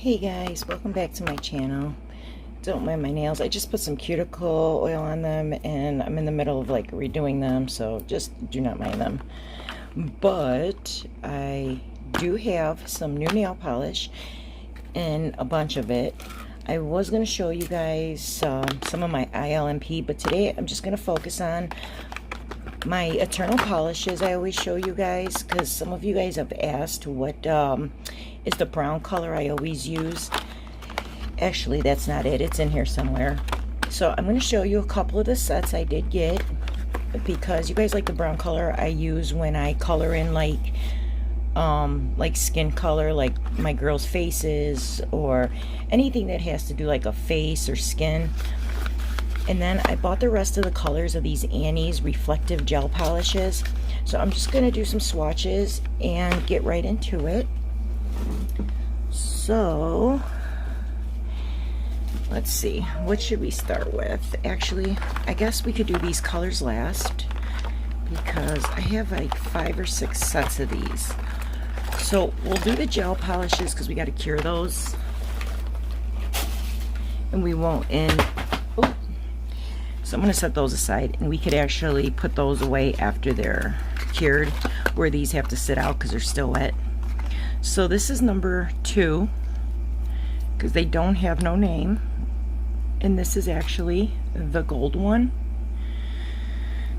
Hey guys, welcome back to my channel. Don't mind my nails. I just put some cuticle oil on them and I'm in the middle of like redoing them, so just do not mind them. But I do have some new nail polish and a bunch of it. I was going to show you guys some of my ILMP, but today I'm just going to focus on my eternal polishes. I always show you guys because some of you guys have asked what is the brown color I always use. Actually, that's not it. It's in here somewhere. So I'm going to show you a couple of the sets I did get because you guys like the brown color I use when I color in like skin color, like my girls' faces or anything that has to do like a face or skin. And then I bought the rest of the colors of these Annie's reflective gel polishes. So I'm just going to do some swatches and get right into it. So let's see, what should we start with? Actually, I guess we could do these colors last because I have like 5 or 6 sets of these. So we'll do the gel polishes because we got to cure those. And we won't end. So I'm going to set those aside, and we could actually put those away after they're cured, where these have to sit out because they're still wet. So this is number 2, because they don't have no name, and this is actually the gold one.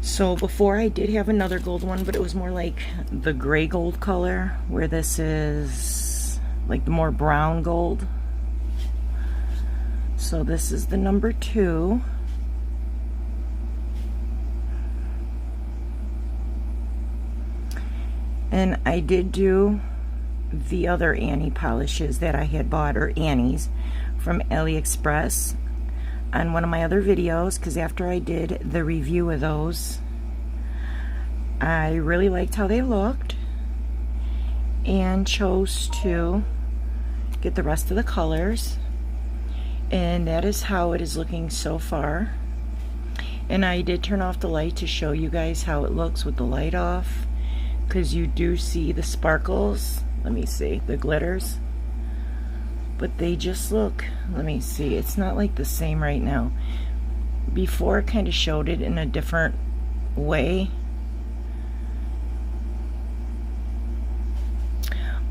So before I did have another gold one, but it was more like the gray gold color, where this is like the more brown gold. So this is the number 2. And I did do the other Annie polishes that I had bought, or Annie's, from AliExpress on one of my other videos, because after I did the review of those, I really liked how they looked and chose to get the rest of the colors. And that is how it is looking so far. And I did turn off the light to show you guys how it looks with the light off, because you do see the sparkles. Let me see, the glitters, but they just look, let me see, it's not like the same right now. Before it kind of showed it in a different way,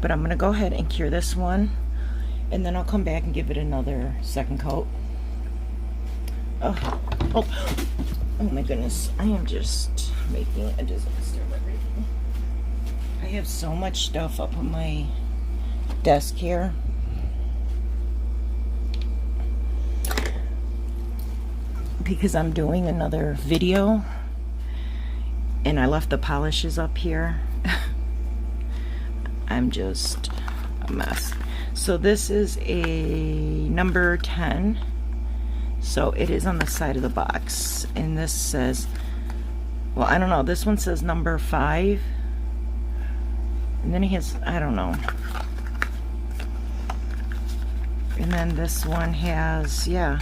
but I'm gonna go ahead and cure this one, and then I'll come back and give it another second coat. Oh my goodness, I am just making a disaster of everything. I have so much stuff up on my desk here. Because I'm doing another video and I left the polishes up here. I'm just a mess. So this is a number 10. So it is on the side of the box. And this says, well, I don't know. This one says number 5. And then he has, I don't know. And then this one has, yeah.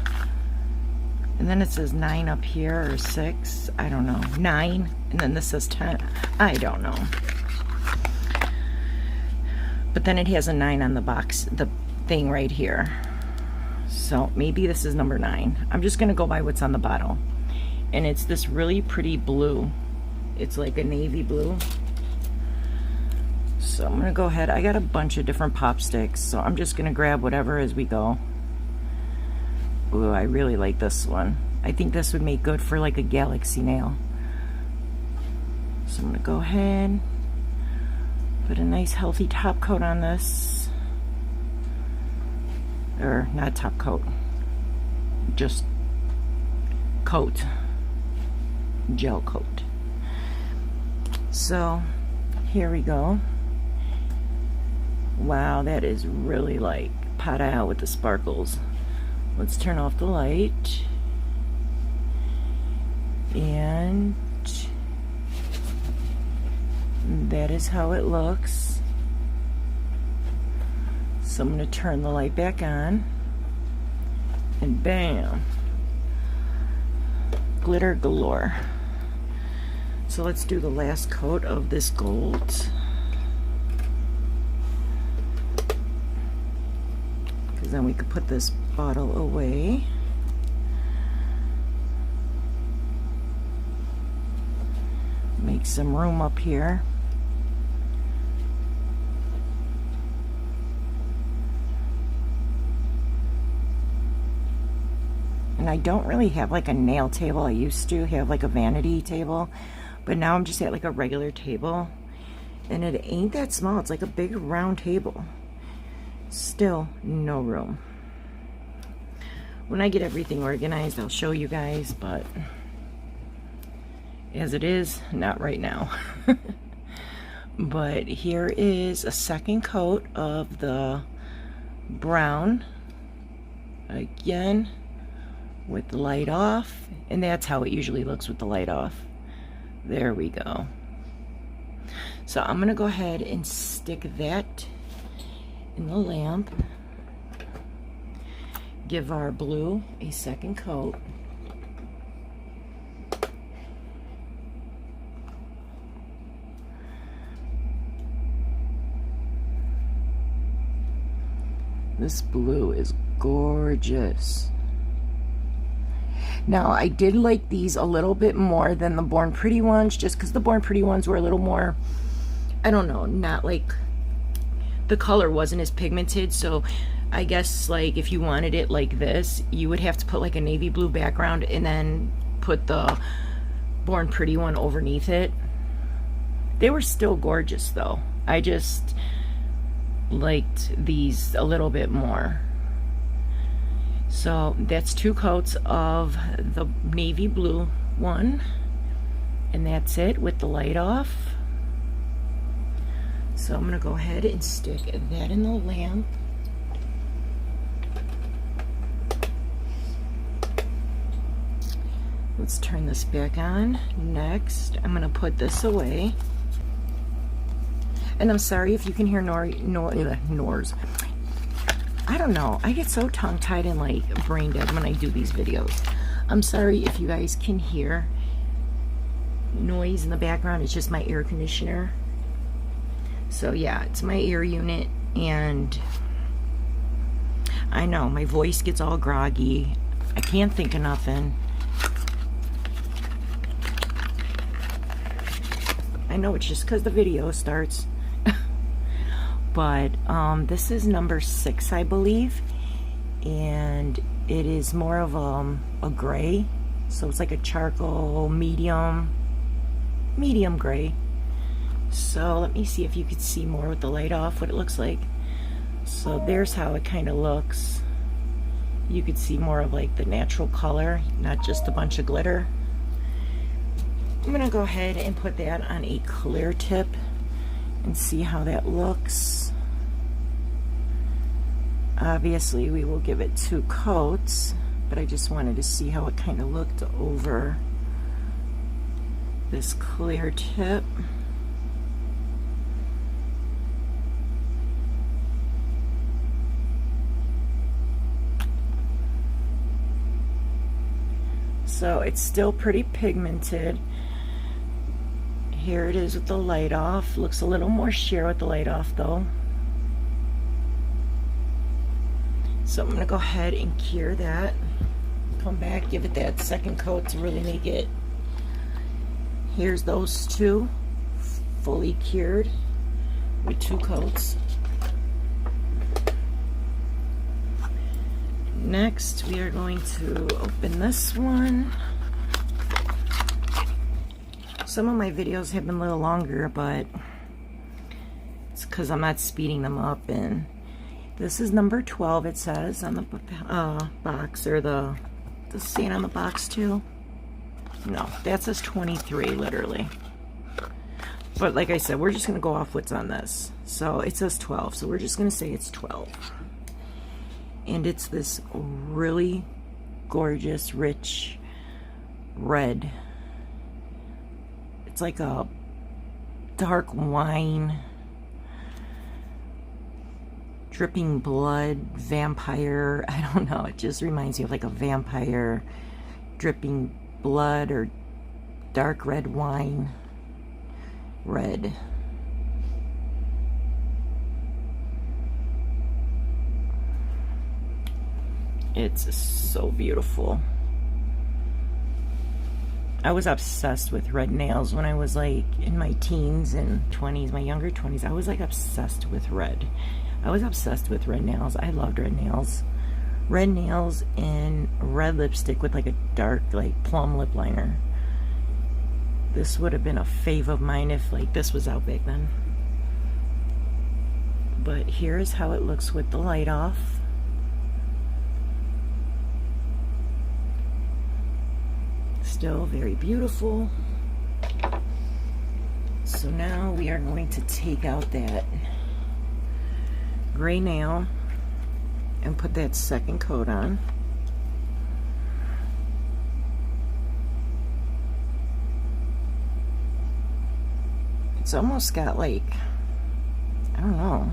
And then it says 9 up here, or 6. I don't know. 9. And then this says 10. I don't know. But then it has a 9 on the box, the thing right here. So maybe this is number 9. I'm just going to go by what's on the bottle. And it's this really pretty blue. It's like a navy blue. So I'm going to go ahead. I got a bunch of different pop sticks, so I'm just going to grab whatever as we go. Ooh, I really like this one. I think this would make good for like a Galaxy nail. So I'm going to go ahead, put a nice healthy top coat on this. Or not top coat, just coat, gel coat. So here we go. Wow, that is really like pot out with the sparkles. Let's turn off the light. And that is how it looks. So I'm going to turn the light back on. And bam! Glitter galore. So let's do the last coat of this gold. then we could put this bottle away. Make some room up here. And I don't really have like a nail table. I used to have like a vanity table, but now I'm just at like a regular table. And it ain't that small. It's like a big round table. Still no room. When I get everything organized, I'll show you guys, but as it is, not right now. But here is a second coat of the brown. Again, with the light off, and that's how it usually looks with the light off. There we go. So I'm gonna go ahead and stick that in the lamp. Give our blue a second coat. This blue is gorgeous. Now, I did like these a little bit more than the Born Pretty ones, just because the Born Pretty ones were a little more, I don't know, not like, the color wasn't as pigmented, so I guess like if you wanted it like this, you would have to put like a navy blue background and then put the Born Pretty one underneath it. They were still gorgeous though. I just liked these a little bit more. So that's 2 coats of the navy blue one, and that's it with the light off. So I'm gonna go ahead and stick that in the lamp. Let's turn this back on. Next, I'm gonna put this away. And I'm sorry if you can hear noise. I don't know. I get so tongue-tied and like brain dead when I do these videos. I'm sorry if you guys can hear noise in the background. It's just my air conditioner. So yeah, it's my air unit, and I know my voice gets all groggy. I can't think of nothing. I know it's just because the video starts. But this is number 6, I believe, and it is more of a gray, so it's like a charcoal medium gray. So let me see if you could see more with the light off what it looks like. So there's how it kind of looks. You could see more of like the natural color, not just a bunch of glitter. I'm gonna go ahead and put that on a clear tip and see how that looks. Obviously we will give it 2 coats, but I just wanted to see how it kind of looked over this clear tip. So it's still pretty pigmented. Here it is with the light off. Looks a little more sheer with the light off though. So I'm going to go ahead and cure that. Come back, give it that second coat to really make it. Here's those 2 fully cured with 2 coats. Next we are going to open this one. Some of my videos have been a little longer, but it's because I'm not speeding them up. And this is number 12, it says on the box, or the saying on the box too. No, that says 23 literally. But like I said, we're just going to go off what's on this. So it says 12, so we're just going to say it's 12. And it's this really gorgeous, rich red. It's like a dark wine, dripping blood, vampire. I don't know. It just reminds me of like a vampire, dripping blood, or dark red wine. Red. It's so beautiful. I was obsessed with red nails when I was like in my teens and 20s, my younger 20s. I was like obsessed with red. I was obsessed with red nails. I loved red nails. Red nails and red lipstick with like a dark like plum lip liner. This would have been a fave of mine if like this was out back then. But here's how it looks with the light off. Still very beautiful. So now we are going to take out that gray nail and put that second coat on. It's almost got like, I don't know,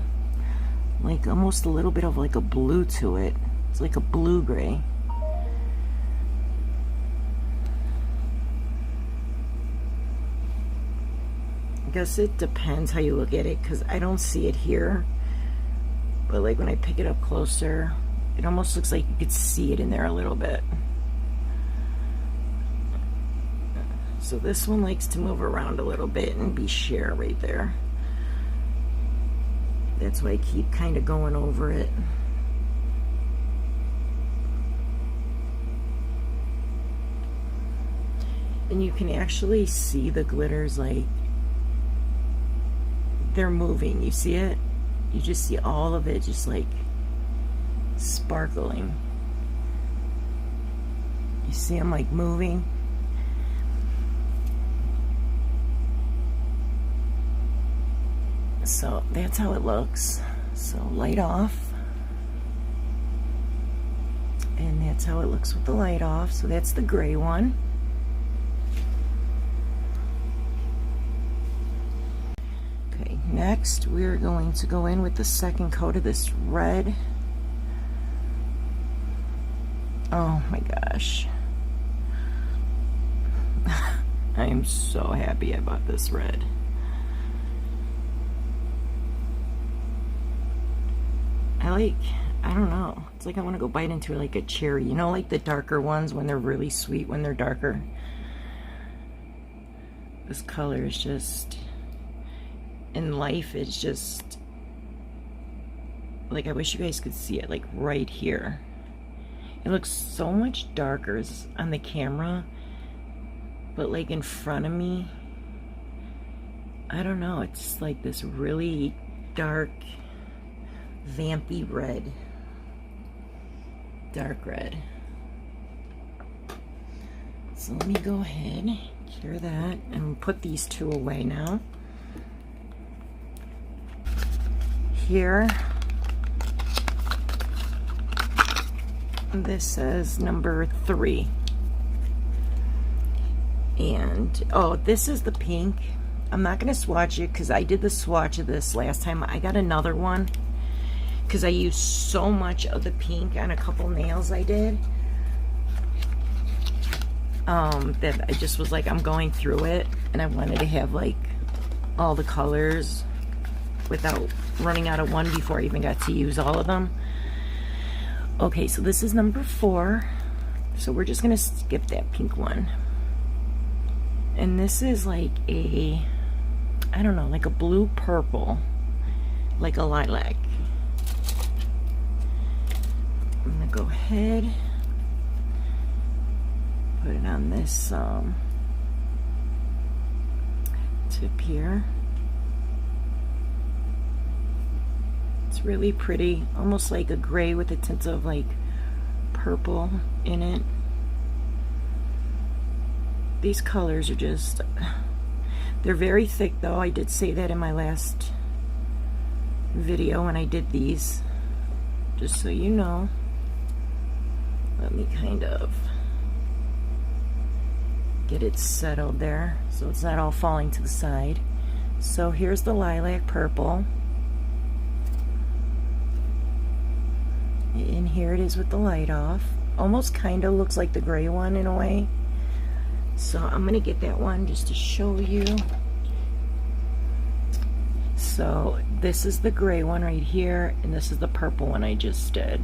like almost a little bit of like a blue to it. It's like a blue gray. I guess it depends how you look at it, because I don't see it here, but like when I pick it up closer, it almost looks like you could see it in there a little bit. So this one likes to move around a little bit and be sheer right there. That's why I keep kind of going over it. And you can actually see the glitters, like they're moving. You see it? You just see all of it just like sparkling. You see them like moving. So that's how it looks. So light off. And that's how it looks with the light off. So that's the gray one. Okay, next we're going to go in with the second coat of this red. Oh my gosh. I am so happy I bought this red. I don't know. It's like I want to go bite into like a cherry. You know, like the darker ones when they're really sweet when they're darker. This color is just, in life, it's just, like I wish you guys could see it, like right here. It looks so much darker on the camera, but like in front of me, I don't know. It's like this really dark, vampy red, dark red. So let me go ahead, cure that, and put these two away now. Here, this says number 3. And, oh, this is the pink. I'm not going to swatch it because I did the swatch of this last time. I got another one because I used so much of the pink on a couple nails I did, that I just was like, I'm going through it, and I wanted to have like all the colors without running out of one before I even got to use all of them. Okay, so this is number 4, so we're just gonna skip that pink one. And this is like a, I don't know, like a blue purple, like a lilac. I'm gonna go ahead, put it on this tip here. It's really pretty, almost like a gray with a tint of like purple in it. These colors are just, they're very thick though. I did say that in my last video when I did these, just so you know. Let me kind of get it settled there so it's not all falling to the side. So here's the lilac purple, and here it is with the light off. Almost kind of looks like the gray one in a way. So I'm gonna get that one just to show you. So this is the gray one right here, and this is the purple one I just did.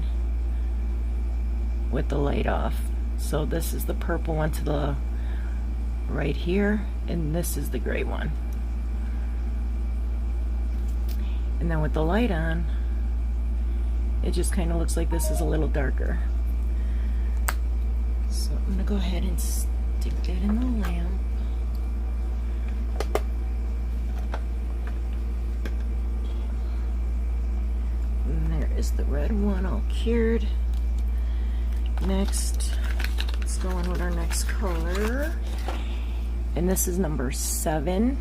with the light off. So this is the purple one to the right here, and this is the gray one. And then with the light on, it just kind of looks like this is a little darker. So I'm going to go ahead and stick that in the lamp. And there is the red one all cured. Next, let's go on with our next color. And this is number 7.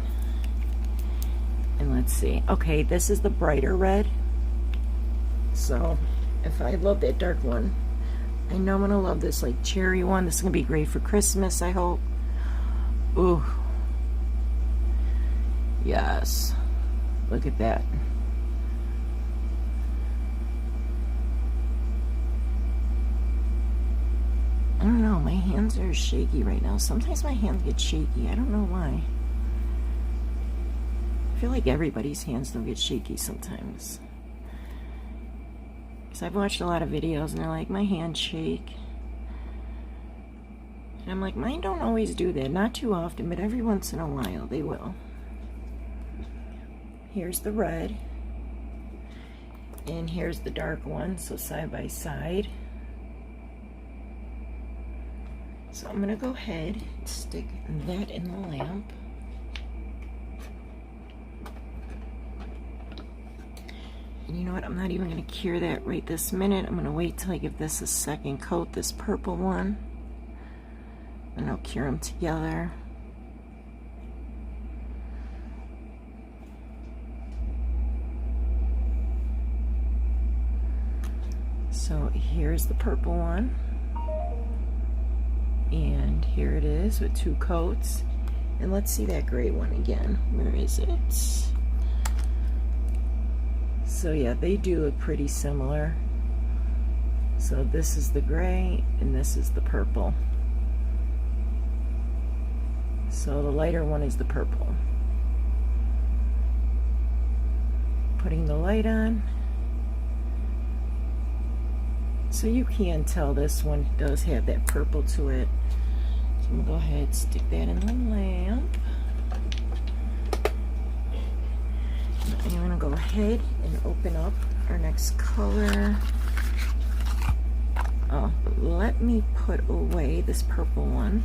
And let's see. Okay, this is the brighter red. So if I love that dark one, I know I'm gonna love this like cherry one. This is gonna be great for Christmas, I hope. Ooh. Yes. Look at that. I don't know, my hands are shaky right now. Sometimes my hands get shaky. I don't know why. I feel like everybody's hands don't get shaky sometimes. Because I've watched a lot of videos and they're like, my hands shake. And I'm like, mine don't always do that. Not too often, but every once in a while they will. Here's the red. And here's the dark one, so side by side. So I'm gonna go ahead and stick that in the lamp. And you know what, I'm not even gonna cure that right this minute. I'm gonna wait till I give this a second coat, this purple one. And I'll cure them together. So here's the purple one. And here it is with 2 coats. And let's see that gray one again. Where is it? So yeah, they do look pretty similar. So this is the gray and this is the purple. So the lighter one is the purple. Putting the light on. So you can tell this one does have that purple to it. So I'm gonna go ahead and stick that in the lamp. And I'm gonna go ahead and open up our next color. Oh, let me put away this purple one.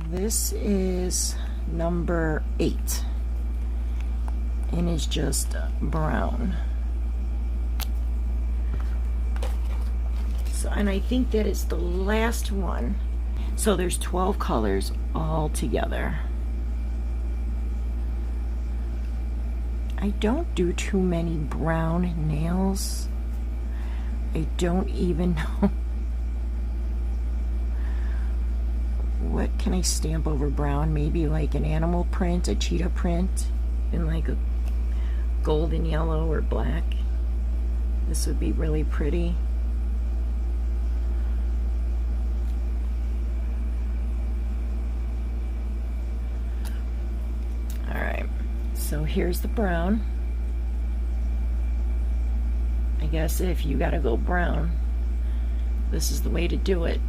This is number 8 and it's just brown. So, and I think that is the last one. So there's 12 colors all together. I don't do too many brown nails. I don't even know what can I stamp over brown. Maybe like an animal print, a cheetah print, in like a golden yellow or black. This would be really pretty. Alright, so here's the brown. I guess if you gotta go brown, this is the way to do it.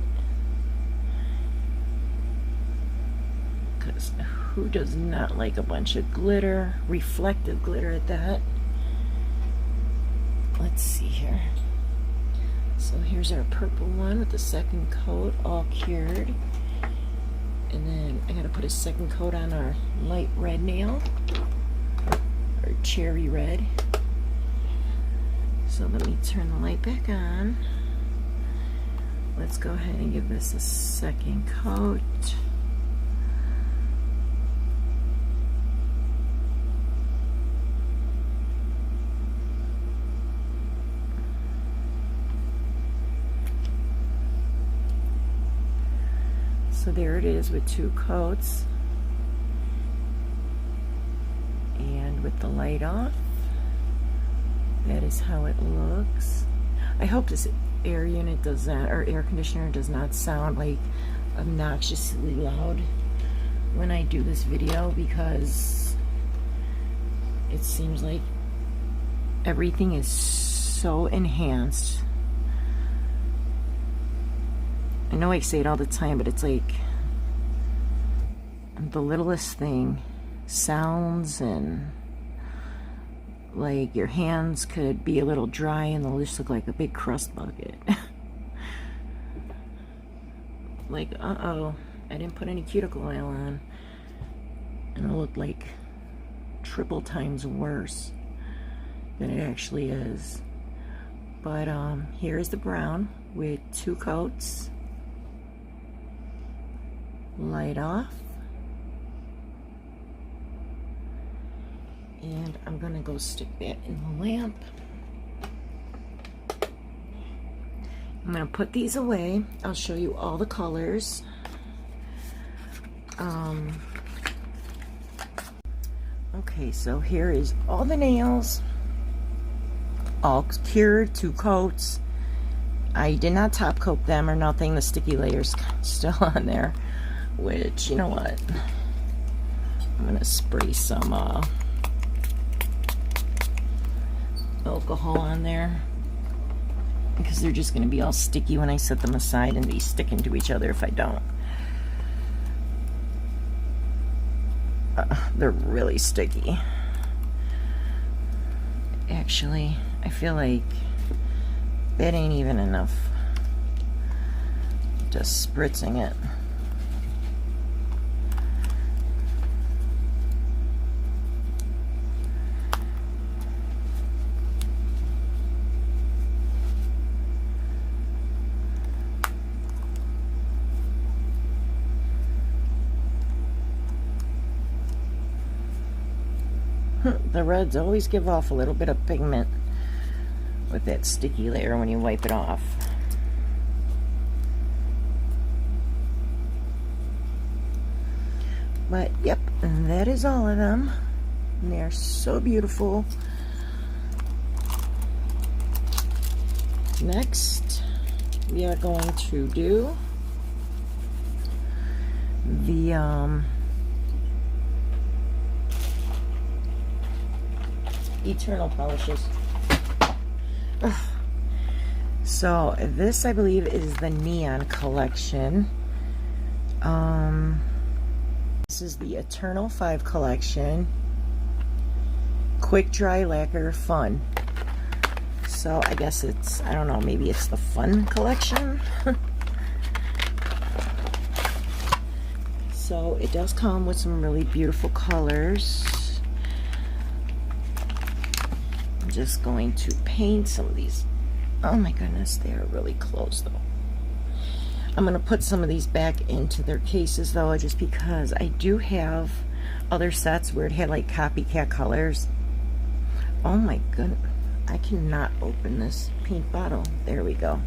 Because who does not like a bunch of glitter, reflective glitter at that? Let's see here. So here's our purple one with the second coat all cured. And then I gotta put a second coat on our light red nail, or cherry red. So let me turn the light back on. Let's go ahead and give this a second coat. So there it is with 2 coats. And with the light off, that is how it looks. I hope this air unit does not, or air conditioner does not sound like obnoxiously loud when I do this video, because it seems like everything is so enhanced I know I say it all the time, but it's like the littlest thing. Sounds, and like your hands could be a little dry and they'll just look like a big crust bucket. Like, uh-oh, I didn't put any cuticle oil on. And it'll look like triple times worse than it actually is. But here is the brown with 2 coats. Light off. And I'm gonna go stick that in the lamp. I'm gonna put these away. I'll show you all the colors. Okay, so here is all the nails, all cured, 2 coats. I did not top coat them or nothing. The sticky layer's still on there, which, you know what, I'm gonna spray some alcohol on there, because they're just gonna be all sticky when I set them aside and be sticking to each other if I don't. They're really sticky. Actually, I feel like that ain't even enough. Just spritzing it. The reds always give off a little bit of pigment with that sticky layer when you wipe it off. But yep, and that is all of them. And they're so beautiful. Next, we are going to do the Eternal polishes. Ugh. So this, I believe, is the Neon collection. This is the Eternal 5 collection. Quick dry lacquer fun. So I guess it's, I don't know, maybe it's the fun collection. So it does come with some really beautiful colors. Just going to paint some of these. Oh my goodness, they are really close though. I'm going to put some of these back into their cases though, just because I do have other sets where it had like copycat colors. Oh my goodness, I cannot open this paint bottle. There we go.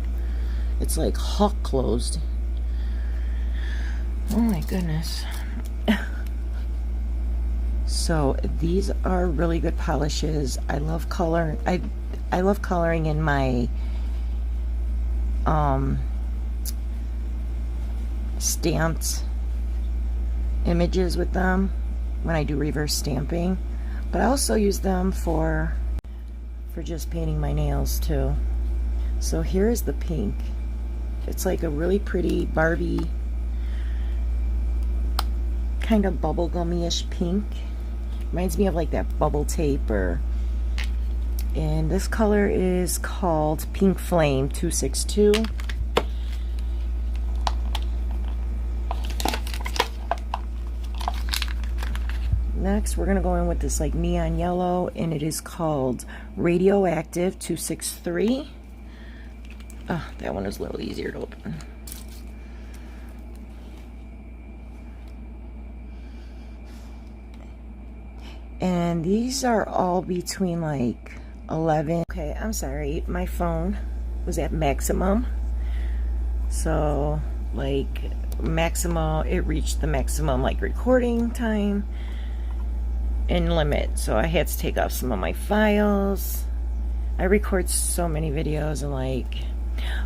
It's like hawk closed. Oh my goodness. So these are really good polishes. I love color. I love coloring in my stamped images with them when I do reverse stamping. But I also use them for just painting my nails too. So here is the pink. It's like a really pretty Barbie kind of bubblegummy-ish pink. Reminds me of like that bubble tape, and this color is called Pink Flame 262. Next, we're gonna go in with this like neon yellow, and it is called Radioactive 263. Oh, that one is a little easier to open. And these are all between like 11. Okay, I'm sorry, my phone was at maximum. So like maximum, it reached the maximum like recording time and limit. So I had to take off some of my files. I record so many videos and like,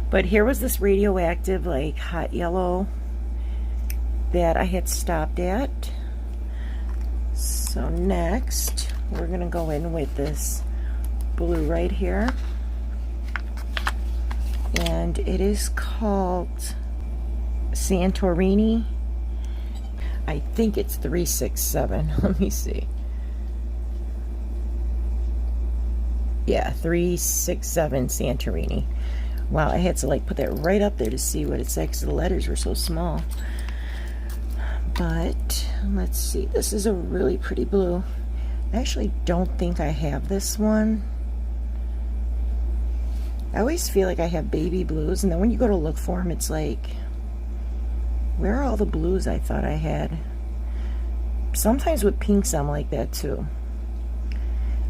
but here was this radioactive like hot yellow that I had stopped at. So next, we're going to go in with this blue right here. And it is called Santorini. I think it's 367. Let me see. Yeah, 367 Santorini. Wow, I had to like put that right up there to see what it said because the letters were so small. But let's see, this is a really pretty blue. I actually don't think I have this one. I always feel like I have baby blues, and then when you go to look for them, it's like, where are all the blues I thought I had? Sometimes with pinks I'm like that too.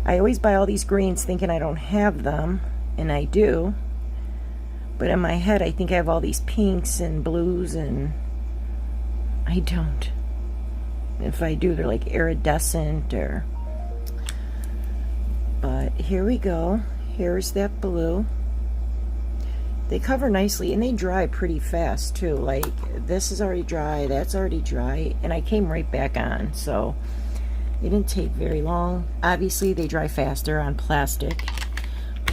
I always buy all these greens thinking I don't have them, and I do. But in my head, I think I have all these pinks and blues, and I don't. If I do, they're like iridescent or... But here we go. Here's that blue. They cover nicely, and they dry pretty fast, too. Like, this is already dry, that's already dry, and I came right back on, so they didn't take very long. Obviously, they dry faster on plastic.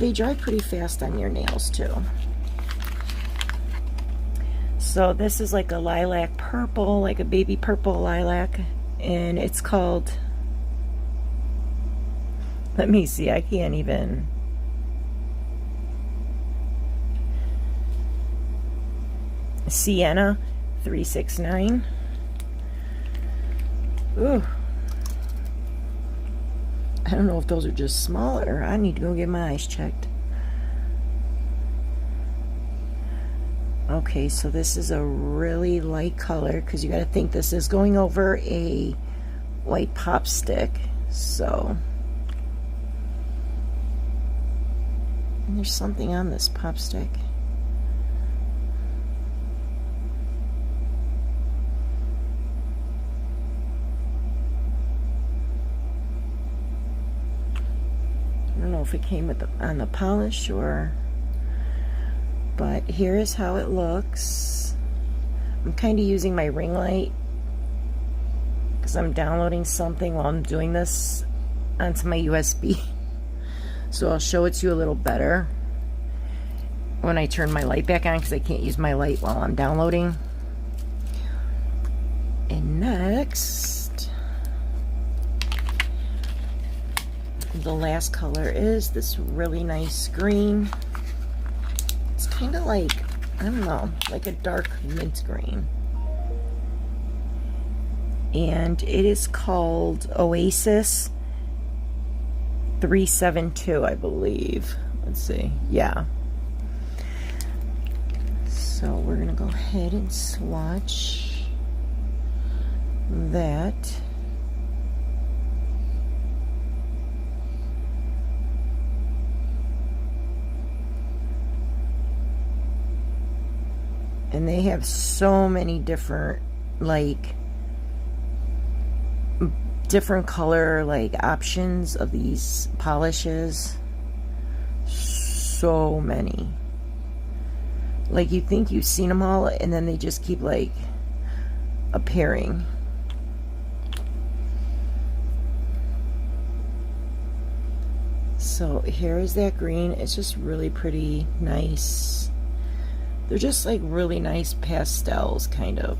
They dry pretty fast on your nails, too. So this is like a lilac purple, like a baby purple lilac, and it's called, let me see, I can't even, Sienna 369. Ooh. I don't know if those are just smaller. I need to go get my eyes checked. Okay, so this is a really light color because you got to think this is going over a white pop stick. So, and there's something on this pop stick. I don't know if it came with on the polish or... But here is how it looks. I'm kind of using my ring light because I'm downloading something while I'm doing this onto my USB. So I'll show it to you a little better when I turn my light back on because I can't use my light while I'm downloading. And next, the last color is this really nice green. Kind of like, I don't know, like a dark mint green. And it is called Oasis 372, I believe. Let's see. Yeah. So we're going to go ahead and swatch that. And they have so many different, like, different color, like, options of these polishes. So many. Like, you think you've seen them all, and then they just keep, like, appearing. So, here is that green. It's just really pretty, nice. They're just like really nice pastels, kind of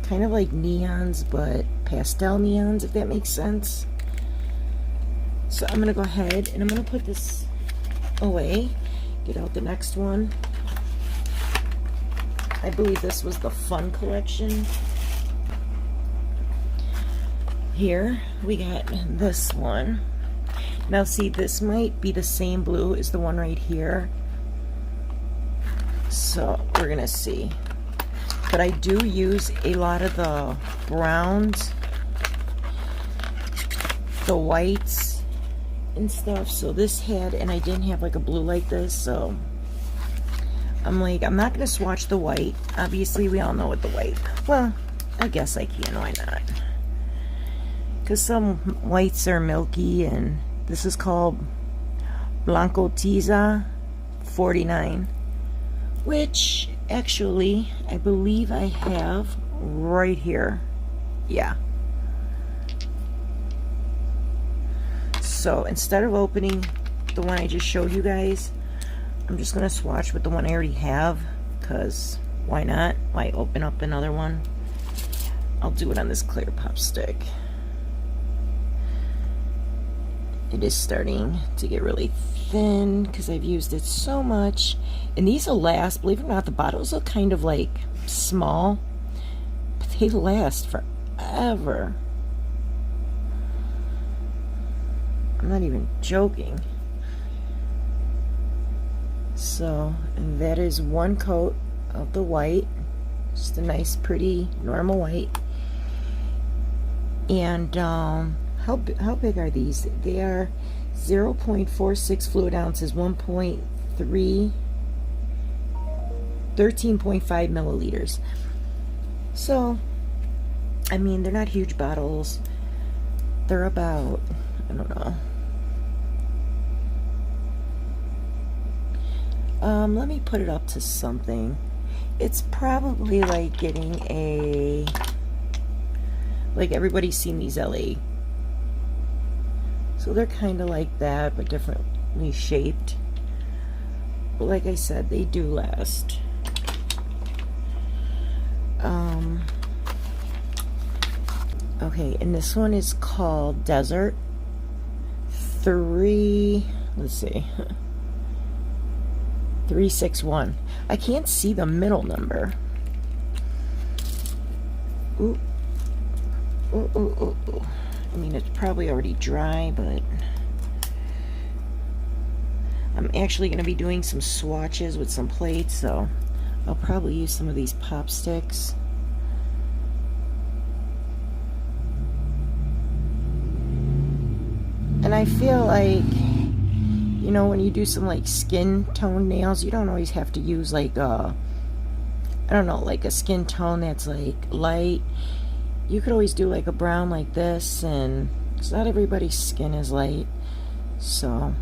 like neons, but pastel neons, if that makes sense. So I'm gonna go ahead and I'm gonna put this away, get out the next one. I believe this was the Fun collection. Here we got this one. Now see, this might be the same blue as the one right here. So we're gonna see, but I do use a lot of the browns, the whites and stuff. So this had, and I didn't have like a blue like this, so I'm like, I'm not gonna swatch the white. Obviously we all know what the white, well, I guess I can, why not, because some whites are milky. And this is called Blanco Tiza 49, which actually I believe I have right here. Yeah. So instead of opening the one I just showed you guys, I'm just going to swatch with the one I already have, because why not? while I open up another one. I'll do it on this clear pop stick. It is starting to get really thin because I've used it so much. And these will last, believe it or not, the bottles look kind of like small, but they last forever. I'm not even joking. So that is one coat of the white, just a nice pretty normal white. And how big are these? They are 0.46 fluid ounces, 13.5 milliliters. So I mean, they're not huge bottles. They're about, I don't know, let me put it up to something. It's probably like getting a, like everybody's seen these LA. So they're kind of like that, but differently shaped. But like I said, they do last. Okay, and this one is called Desert 361. I can't see the middle number. Ooh. Ooh, ooh, ooh, ooh. I mean, it's probably already dry, but I'm actually going to be doing some swatches with some plates, so I'll probably use some of these pop sticks. And I feel like, you know, when you do some like skin tone nails, you don't always have to use like a, I don't know, like a skin tone that's like light. You could always do like a brown like this, and because not everybody's skin is light. So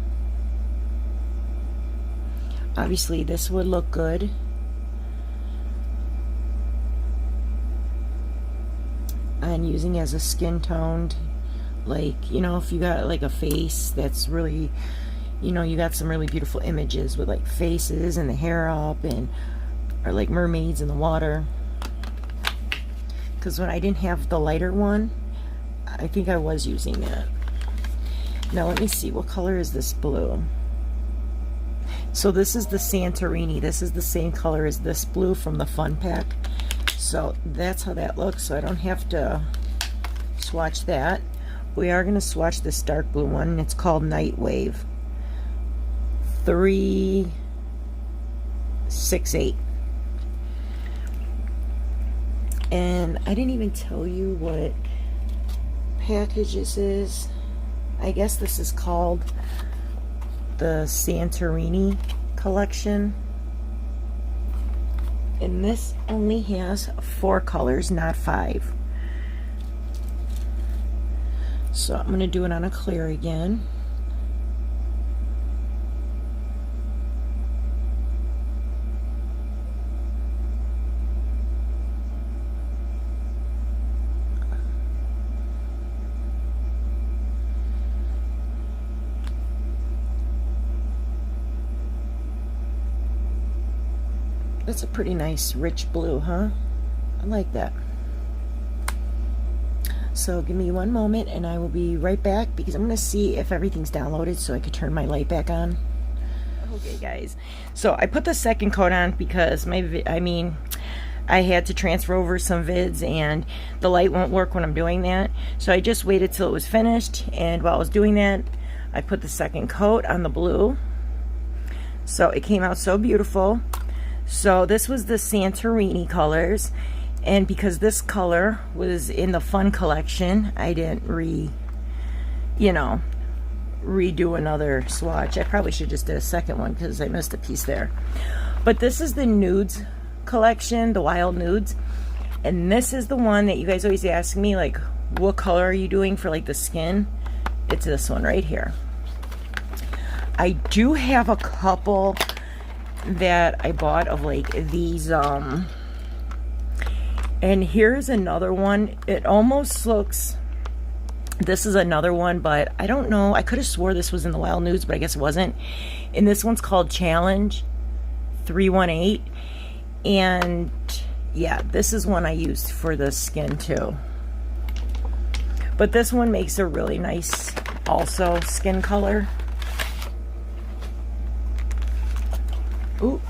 obviously this would look good. And using as a skin toned, like, you know, if you got like a face that's really, you know, you got some really beautiful images with like faces and the hair up, and or like mermaids in the water. Because when I didn't have the lighter one, I think I was using that. Now let me see, what color is this blue? So this is the Santorini. This is the same color as this blue from the Fun Pack. So that's how that looks, so I don't have to swatch that. We are going to swatch this dark blue one, and it's called Night Wave 368. And I didn't even tell you what package this is. I guess this is called the Santorini collection. And this only has 4 colors, not 5. So I'm going to do it on a clear again. That's a pretty nice rich blue, huh? I like that. So give me one moment and I will be right back, because I'm going to see if everything's downloaded so I could turn my light back on. Okay guys, so I put the second coat on because I had to transfer over some vids and the light won't work when I'm doing that. So I just waited till it was finished, and while I was doing that, I put the second coat on the blue. So it came out so beautiful. So this was the Santorini colors, and because this color was in the Fun collection, I didn't redo another swatch. I probably should just did a second one because I missed a piece there. But this is the Nudes collection, the Wild Nudes, and this is the one that you guys always ask me, like, what color are you doing for like the skin? It's this one right here. I do have a couple that I bought of like these, and here's another one. It almost looks, this is another one, but I don't know, I could have swore this was in the Wild Nudes, but I guess it wasn't. And this one's called Challenge 318, and yeah, this is one I used for the skin too. But this one makes a really nice also skin color. Ooh.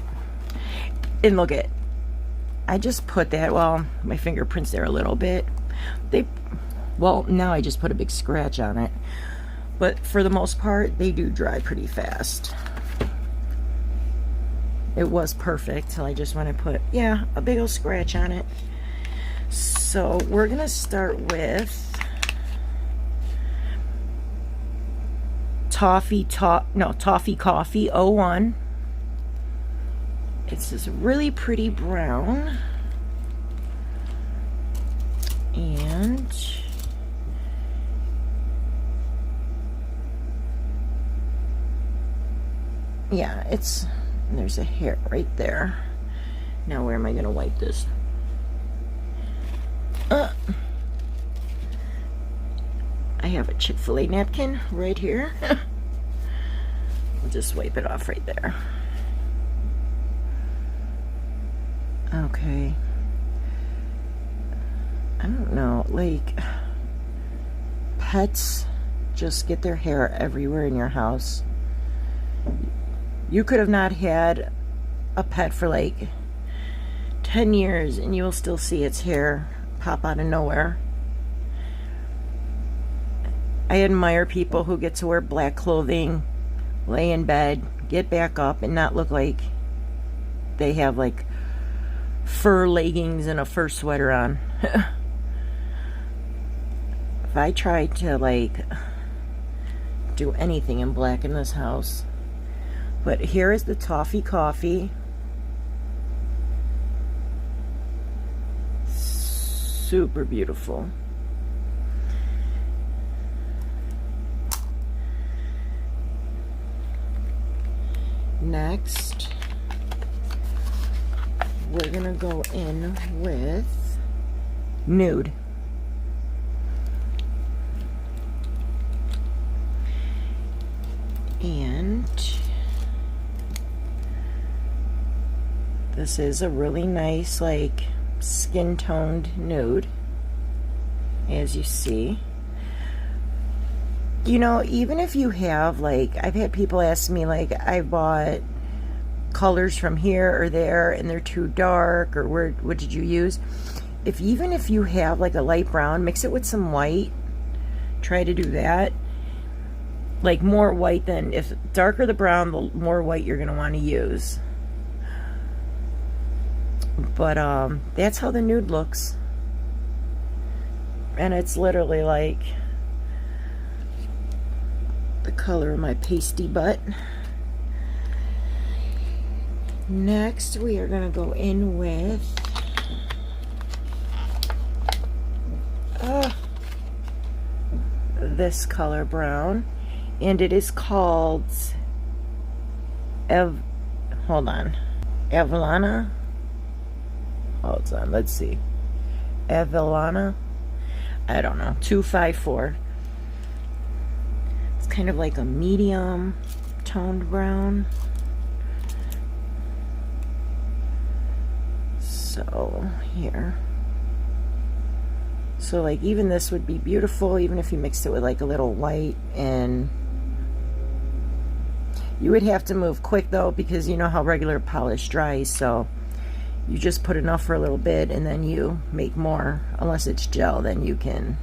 And look at, I just put that, well, my fingerprints there a little bit. Well, now I just put a big scratch on it. But for the most part, they do dry pretty fast. It was perfect, so I just want to put, yeah, a big old scratch on it. So we're going to start with Toffee Coffee 01. It's this really pretty brown. And yeah, there's a hair right there. Now where am I going to wipe this? I have a Chick-fil-A napkin right here. I'll just wipe it off right there. Okay. I don't know, like, pets just get their hair everywhere in your house. You could have not had a pet for like 10 years and you will still see its hair pop out of nowhere. I admire people who get to wear black clothing, lay in bed, get back up, and not look like they have like fur leggings and a fur sweater on. If I tried to like do anything in black in this house. But here is the Toffee Coffee. Super beautiful. Next, we're gonna go in with Nude. And this is a really nice, like, skin toned nude, as you see. You know, even if you have, like, I've had people ask me, like, I bought colors from here or there and they're too dark, or what did you use? Even if you have like a light brown, mix it with some white. Try to do that. Like more white than, if darker the brown, the more white you're gonna want to use. But that's how the nude looks. And it's literally like the color of my pasty butt. Next, we are going to go in with this color brown, and it is called Avellana. Hold on, let's see. Avellana, I don't know, 254. It's kind of like a medium toned brown. So here, so like even this would be beautiful even if you mixed it with like a little white. And you would have to move quick though, because you know how regular polish dries, so you just put enough for a little bit and then you make more. Unless it's gel, then you can.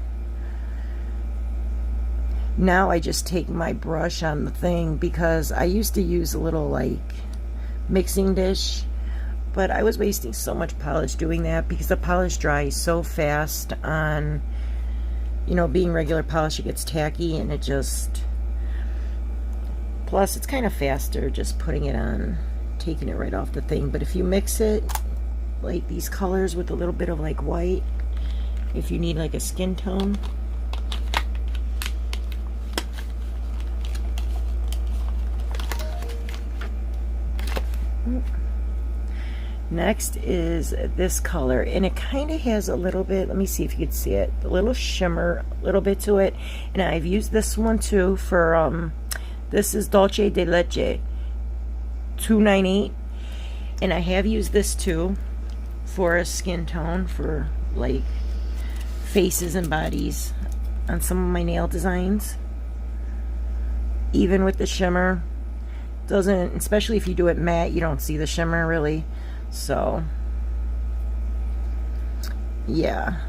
Now I just take my brush on the thing, because I used to use a little like mixing dish, but I was wasting so much polish doing that, because the polish dries so fast on, you know, being regular polish. It gets tacky and it just, plus it's kind of faster just putting it on, taking it right off the thing. But if you mix it like these colors with a little bit of like white, if you need like a skin tone, next is this color, and it kind of has a little bit, let me see if you can see it, a little shimmer, a little bit to it. And I've used this one too for this is Dolce de Leche 298, and I have used this too forest skin tone for like faces and bodies on some of my nail designs. Even with the shimmer, doesn't, especially if you do it matte, you don't see the shimmer really. So yeah,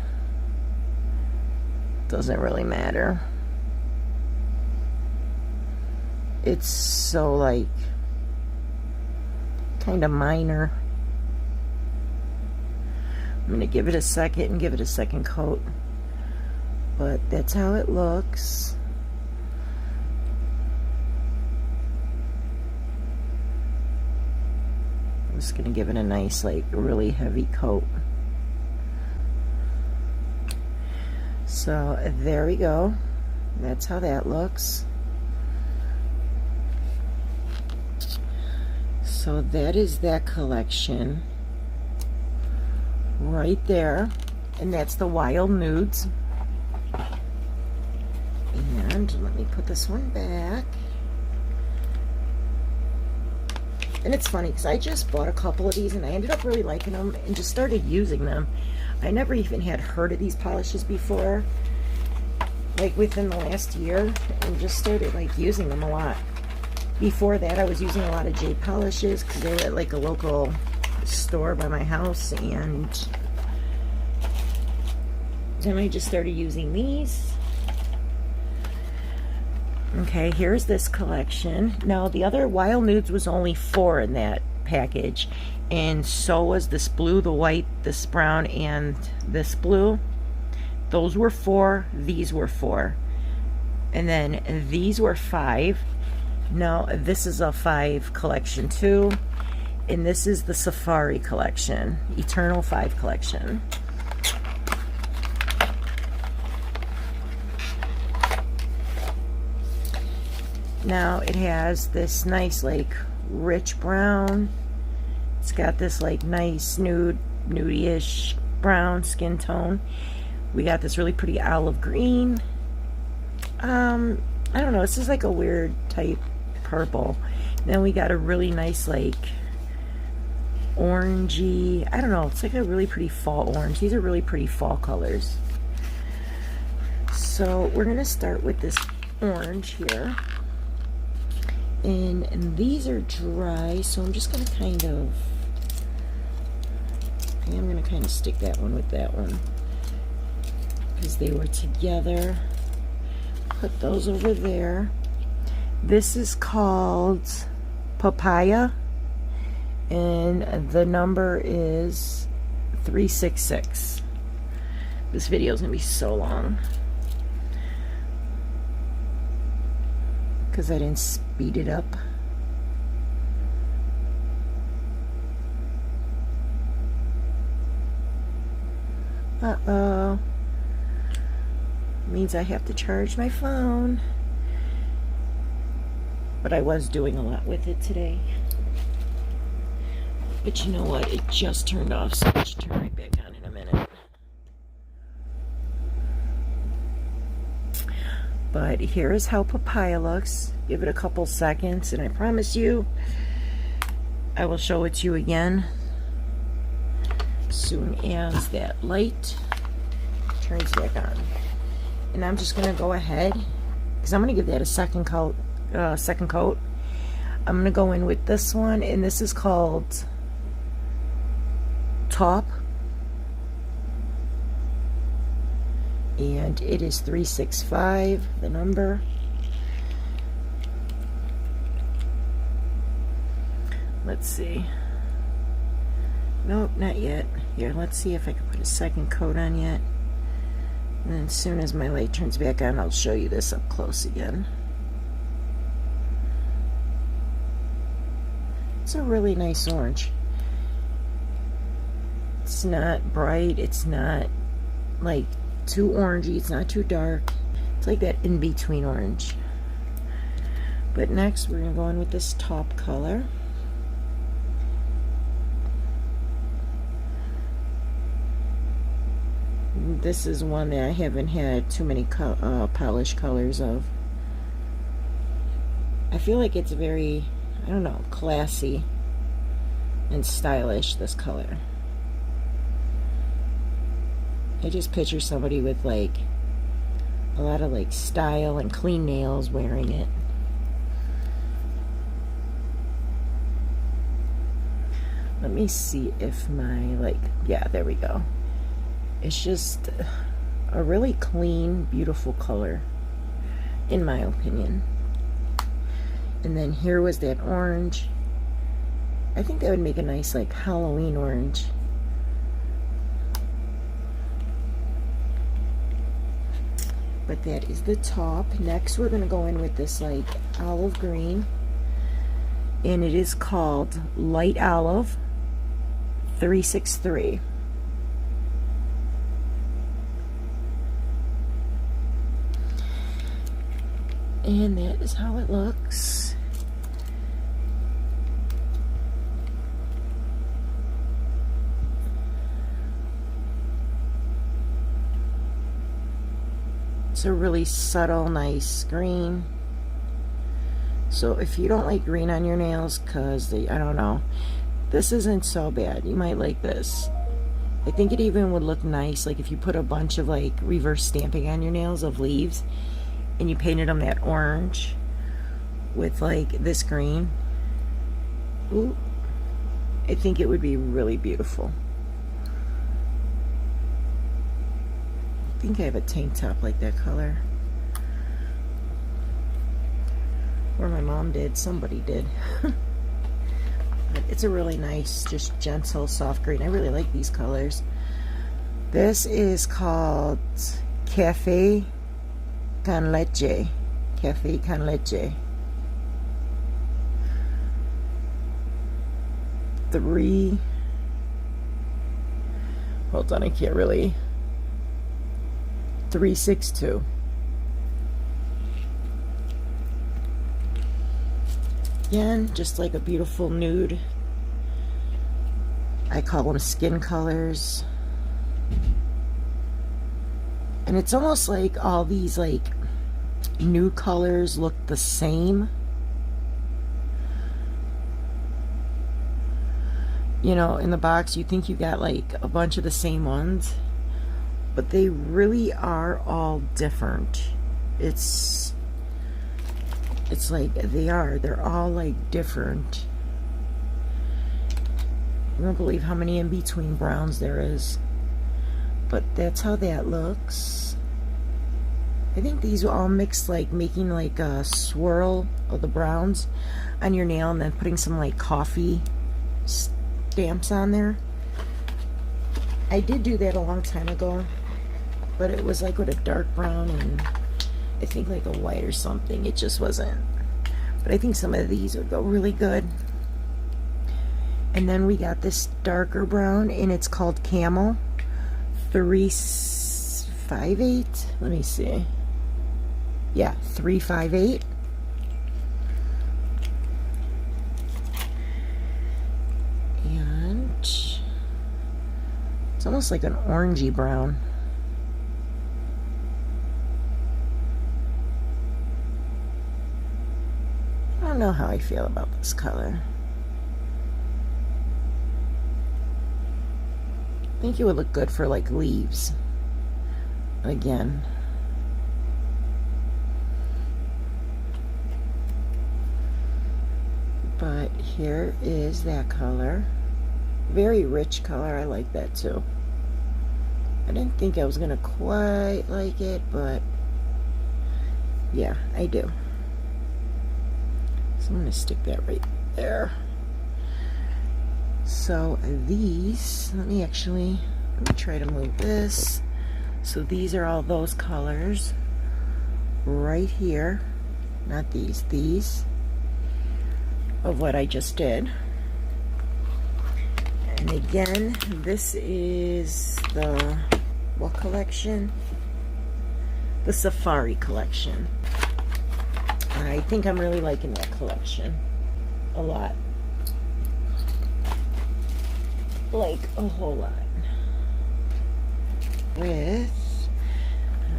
doesn't really matter. It's so like kind of minor. I'm gonna give it a second and give it a second coat, but that's how it looks. I'm just gonna give it a nice, like, really heavy coat. So there we go. That's how that looks. So that is that collection right there, and that's the Wild Nudes. And let me put this one back. And it's funny because I just bought a couple of these and I ended up really liking them and just started using them. I never even had heard of these polishes before, like within the last year, and just started like using them a lot. Before that, I was using a lot of jade polishes because they were at like a local store by my house, and then I just started using these. Okay, here's this collection. Now, the other Wild Nudes was only 4 in that package, and so was this blue, the white, this brown, and this blue. Those were 4, these were 4, and then these were 5. Now, this is a 5 collection too, and this is the Safari collection, Eternal 5 collection. Now it has this nice like rich brown. It's got this like nice nudie-ish brown skin tone. We got this really pretty olive green. I don't know, this is like a weird type purple. Then we got a really nice like orangey, I don't know, it's like a really pretty fall orange. These are really pretty fall colors. So we're gonna start with this orange here. And these are dry, so I'm just going to kind of, I'm going to kind of stick that one with that one because they were together. Put those over there. This is called Papaya, and the number is 366. This video is going to be so long because I didn't speed it up. Uh-oh. Means I have to charge my phone. But I was doing a lot with it today. But you know what? It just turned off, so I should turn right back on in a minute. But here is how Papaya looks. Give it a couple seconds, and I promise you I will show it to you again as soon as that light turns back on. And I'm just going to go ahead, because I'm going to give that a second coat. I'm going to go in with this one, and this is called Top. And it is 365, the number. Let's see. Nope, not yet. Here, let's see if I can put a second coat on yet. And then as soon as my light turns back on, I'll show you this up close again. It's a really nice orange. It's not bright, it's not like too orangey, it's not too dark. It's like that in-between orange. But next we're going to go in with this top color. This is one that I haven't had too many polished colors of. I feel like it's very, I don't know, classy and stylish, this color. I just picture somebody with like a lot of like style and clean nails wearing it. Let me see if my, like, yeah, there we go. It's just a really clean, beautiful color, in my opinion. And then here was that orange. I think that would make a nice, like, Halloween orange. But that is the top. Next, we're going to go in with this, like, olive green. And it is called Light Olive 363. And that is how it looks. It's a really subtle, nice green. So if you don't like green on your nails, because I don't know, this isn't so bad. You might like this. I think it even would look nice, like if you put a bunch of like reverse stamping on your nails of leaves and you painted them that orange with like this green. Ooh, I think it would be really beautiful. I think I have a tank top like that color. Or my mom did, somebody did. But it's a really nice, just gentle, soft green. I really like these colors. This is called Cafe con Leche. Cafe con Leche. 3. Hold on, I can't really. 362. Again, just like a beautiful nude. I call them skin colors. And it's almost like all these like nude colors look the same. You know, in the box you think you got like a bunch of the same ones, but they really are all different. It's like they're all like different. I don't believe how many in between browns there is, but that's how that looks. I think these are all mixed, like making like a swirl of the browns on your nail and then putting some like coffee stamps on there. I did do that a long time ago, but it was like with a dark brown and I think like a white or something. It just wasn't. But I think some of these would go really good. And then we got this darker brown and it's called Camel 358. Let me see. Yeah, 358. And it's almost like an orangey brown. I don't know how I feel about this color. I think it would look good for like leaves again. But here is that color. Very rich color. I like that too. I didn't think I was gonna quite like it, but yeah, I do. So I'm going to stick that right there. So these, let me try to move this. So these are all those colors right here. Not these of what I just did. And again, this is the, what collection? The Safari collection. I think I'm really liking that collection a lot. Like a whole lot. With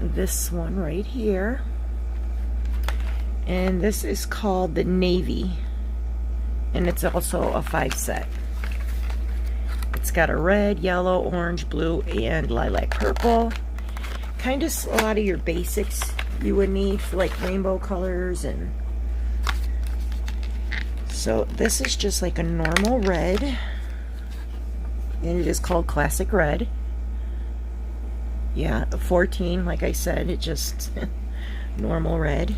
this one right here. And this is called the Navy. And it's also a 5 set. It's got a red, yellow, orange, blue, and lilac purple. Kind of a lot of your basics you would need for like rainbow colors. And so this is just like a normal red, and it is called Classic Red. Yeah, 14, like I said, it just normal red.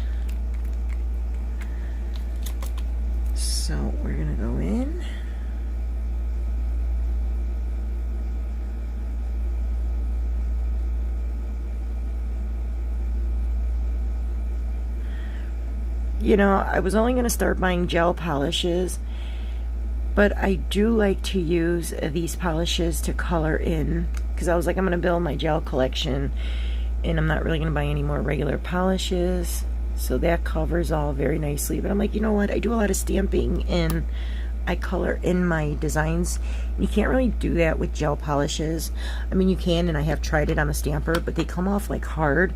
So we're gonna go in. You know, I was only going to start buying gel polishes, but I do like to use these polishes to color in, because I was like, I'm going to build my gel collection, and I'm not really going to buy any more regular polishes, so that covers all very nicely. But I'm like, you know what, I do a lot of stamping, and I color in my designs. You can't really do that with gel polishes. I mean, you can, and I have tried it on the stamper, but they come off like hard,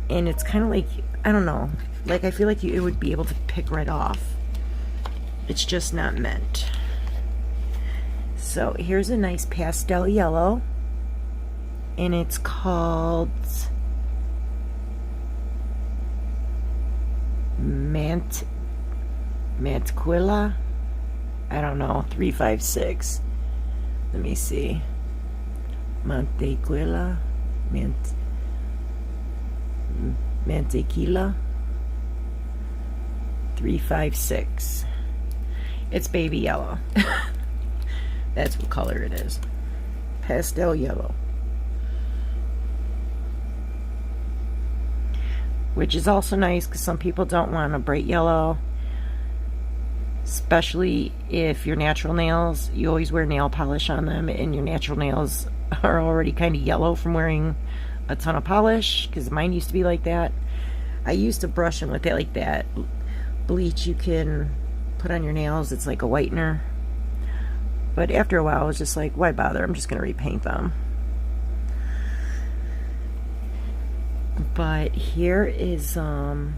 and it's kind of like, I don't know, like I feel like it would be able to pick right off. It's just not meant. So here's a nice pastel yellow, and it's called Mantequilla. I don't know, 356. Let me see. Mantequilla. Mantequilla 356. It's baby yellow. That's what color it is. Pastel yellow. Which is also nice because some people don't want a bright yellow. Especially if your natural nails, you always wear nail polish on them, and your natural nails are already kind of yellow from wearing a ton of polish, because mine used to be like that. I used to brush them with that, like that bleach you can put on your nails. It's like a whitener. But after a while, I was just like, why bother? I'm just going to repaint them. But here is kind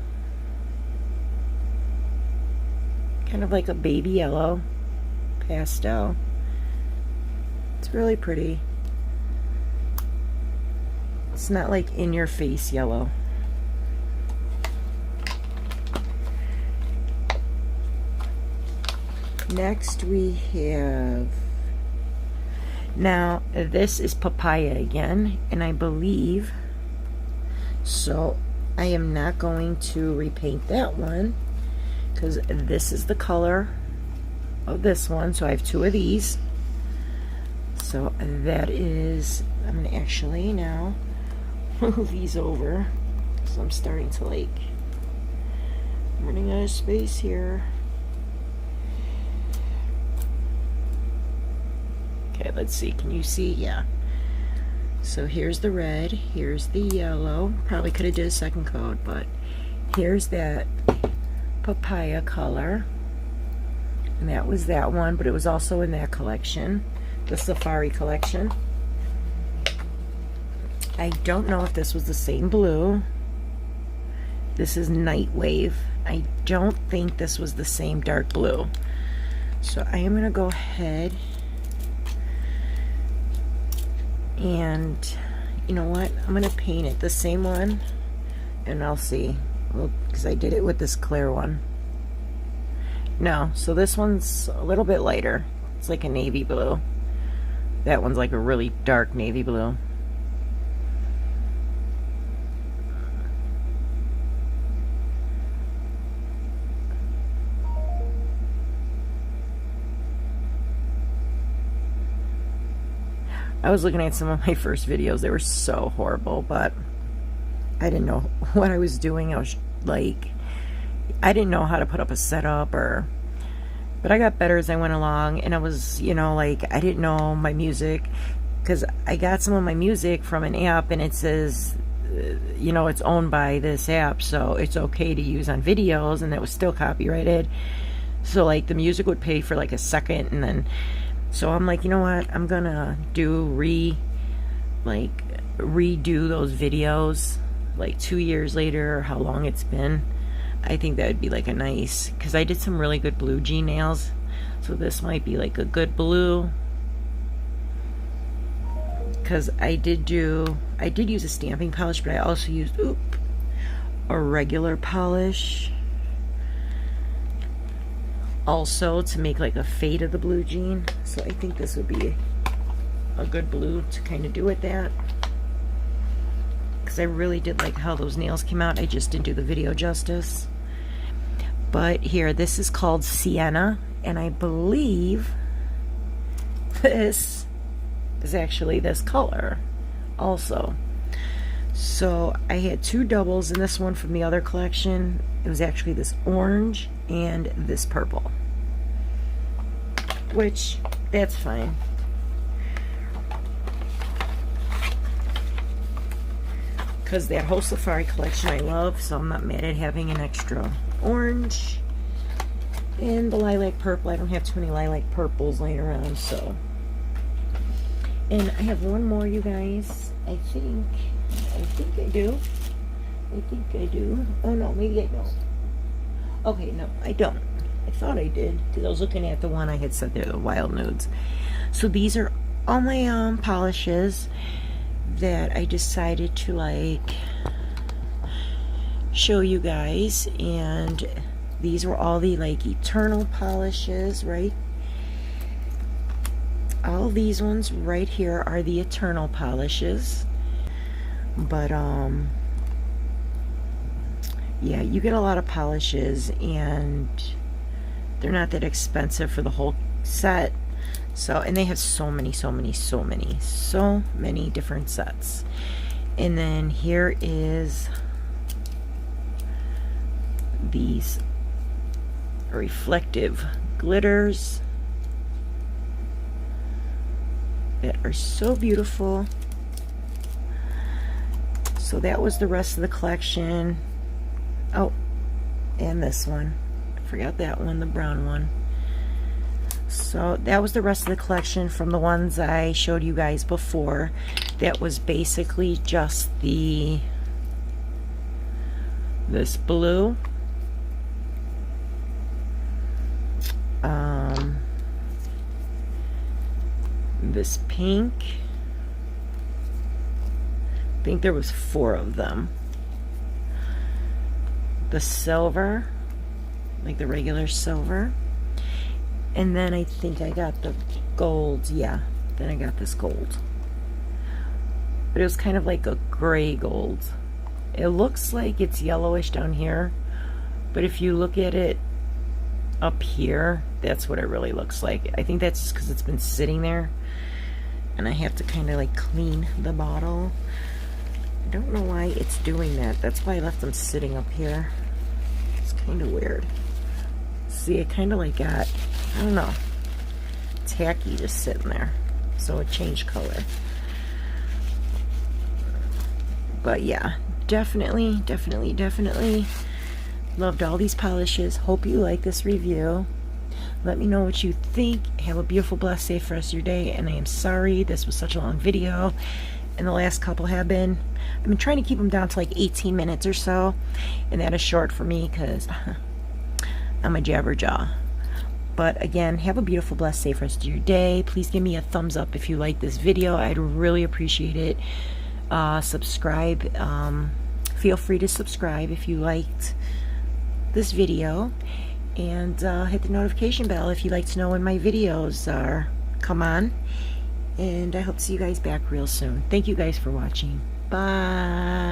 of like a baby yellow pastel. It's really pretty. It's not like in your face yellow. Next we have, now this is papaya again, and I believe, so I am not going to repaint that one because this is the color of this one. So I have two of these. So that is, I'm gonna actually now move these over, so I'm starting to like, I'm running out of space here. Okay, let's see, can you see? Yeah. So here's the red, here's the yellow. Probably could have did a second coat, but here's that papaya color. And that was that one, but it was also in that collection, the Safari collection. I don't know if this was the same blue. This is Night Wave. I don't think this was the same dark blue. So I am going to go ahead and, you know what, I'm going to paint it the same one, and I'll see. Well, because I did it with this clear one. No, so this one's a little bit lighter. It's like a navy blue. That one's like a really dark navy blue. I was looking at some of my first videos. They were so horrible, but I didn't know what I was doing. I was like, I didn't know how to put up a setup, but I got better as I went along. And I was, you know, like, I didn't know my music, because I got some of my music from an app, and it says, you know, it's owned by this app, so it's okay to use on videos, and that was still copyrighted. So like the music would pay for like a second, and then, so I'm like, you know what, I'm gonna redo those videos like 2 years later, or how long it's been. I think that would be like a nice, because I did some really good blue G nails, so this might be like a good blue. because I did use a stamping polish, but I also used a regular polish also to make like a fade of the blue jean. So I think this would be a good blue to kind of do with that, because I really did like how those nails came out. I just didn't do the video justice. But here, this is called Sienna, and I believe this is actually this color also. So I had two doubles in this one from the other collection. It was actually this orange and this purple, which that's fine. Because that whole safari collection I love, so I'm not mad at having an extra orange. And the lilac purple, I don't have too many lilac purples laying around, so. And I have one more, you guys. I think I do. I think I do. Oh no, maybe I don't. Okay, no, I don't. I thought I did, because I was looking at the one I had said there, the Wild Nudes. So these are all my polishes that I decided to like show you guys, and these were all the like eternal polishes, right? All these ones right here are the eternal polishes, but yeah, you get a lot of polishes and they're not that expensive for the whole set. So, and they have so many different sets. And then here is these reflective glitters that are so beautiful. So that was the rest of the collection. Oh, and this one, I forgot that one, the brown one. So that was the rest of the collection from the ones I showed you guys before. That was basically just this blue, this pink. I think there was 4 of them. The silver, like the regular silver. And then I think I got the gold. Yeah, then I got this gold. But it was kind of like a gray gold. It looks like it's yellowish down here, but if you look at it up here, that's what it really looks like. I think that's just because it's been sitting there, and I have to kind of like clean the bottle. I don't know why it's doing that. That's why I left them sitting up here. It's kind of weird. See, it kind of like got, I don't know, tacky just sitting there, so it changed color. But yeah, definitely loved all these polishes. Hope you like this review. Let me know what you think. Have a beautiful, blessed, safe rest of your day. And I am sorry this was such a long video, and the last couple have been. I've been trying to keep them down to like 18 minutes or so, and that is short for me because I'm a jabberjaw. But again, have a beautiful, blessed, safe rest of your day. Please give me a thumbs up if you like this video. I'd really appreciate it. Subscribe. Feel free to subscribe if you liked this video, and hit the notification bell if you'd like to know when my videos come on. And I hope to see you guys back real soon. Thank you guys for watching. Bye.